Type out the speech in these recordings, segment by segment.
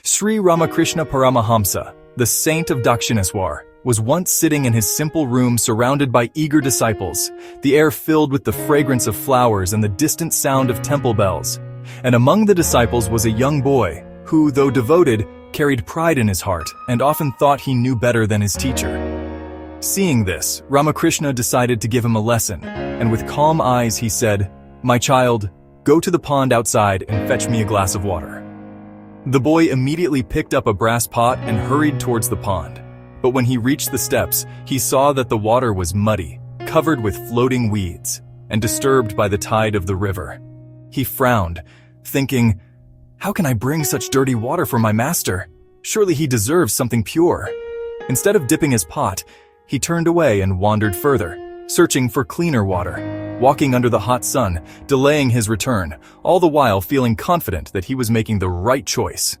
Sri Ramakrishna Paramahamsa, the saint of Dakshineswar, was once sitting in his simple room surrounded by eager disciples, the air filled with the fragrance of flowers and the distant sound of temple bells. And among the disciples was a young boy who, though devoted, carried pride in his heart and often thought he knew better than his teacher. Seeing this, Ramakrishna decided to give him a lesson, and with calm eyes he said, "My child, go to the pond outside and fetch me a glass of water." The boy immediately picked up a brass pot and hurried towards the pond. But when he reached the steps, he saw that the water was muddy, covered with floating weeds, and disturbed by the tide of the river. He frowned, thinking, "How can I bring such dirty water for my master? Surely he deserves something pure." Instead of dipping his pot, he turned away and wandered further, searching for cleaner water, walking under the hot sun, delaying his return, all the while feeling confident that he was making the right choice.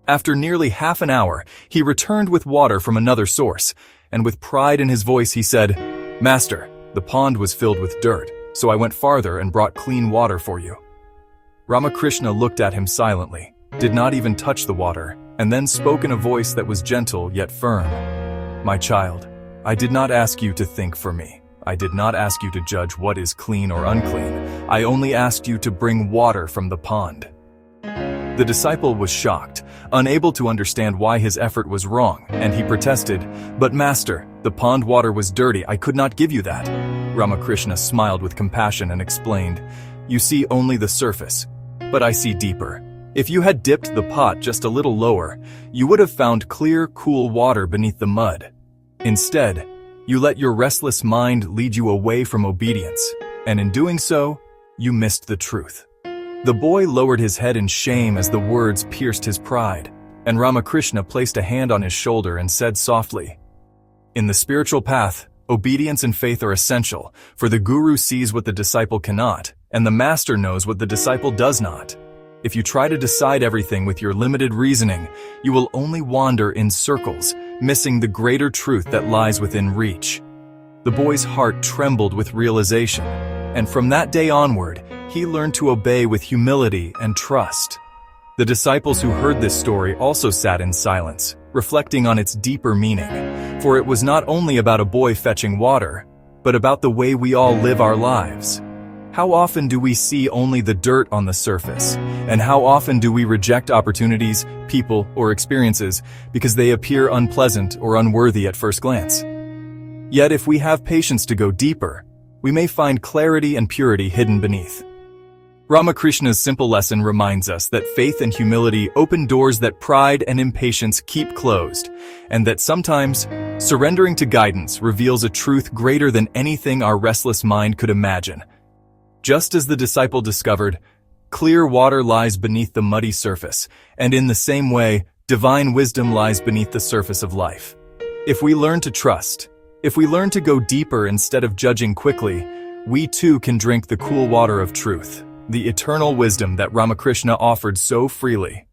After nearly half an hour, he returned with water from another source, and with pride in his voice he said, "Master, the pond was filled with dirt, so I went farther and brought clean water for you." Ramakrishna looked at him silently, did not even touch the water, and then spoke in a voice that was gentle yet firm. "My child, I did not ask you to think for me. I did not ask you to judge what is clean or unclean. I only asked you to bring water from the pond." The disciple was shocked, unable to understand why his effort was wrong, and he protested, "But master, the pond water was dirty, I could not give you that." Ramakrishna smiled with compassion and explained, "You see only the surface, but I see deeper. If you had dipped the pot just a little lower, you would have found clear, cool water beneath the mud. Instead, you let your restless mind lead you away from obedience, and in doing so, you missed the truth." The boy lowered his head in shame as the words pierced his pride, and Ramakrishna placed a hand on his shoulder and said softly, "In the spiritual path, obedience and faith are essential, for the guru sees what the disciple cannot, and the master knows what the disciple does not. If you try to decide everything with your limited reasoning, you will only wander in circles, missing the greater truth that lies within reach." The boy's heart trembled with realization, and from that day onward, he learned to obey with humility and trust. The disciples who heard this story also sat in silence, reflecting on its deeper meaning, for it was not only about a boy fetching water, but about the way we all live our lives. How often do we see only the dirt on the surface? And how often do we reject opportunities, people, or experiences because they appear unpleasant or unworthy at first glance? Yet if we have patience to go deeper, we may find clarity and purity hidden beneath. Ramakrishna's simple lesson reminds us that faith and humility open doors that pride and impatience keep closed, and that sometimes surrendering to guidance reveals a truth greater than anything our restless mind could imagine. Just as the disciple discovered, clear water lies beneath the muddy surface, and in the same way, divine wisdom lies beneath the surface of life. If we learn to trust, if we learn to go deeper instead of judging quickly, we too can drink the cool water of truth, the eternal wisdom that Ramakrishna offered so freely.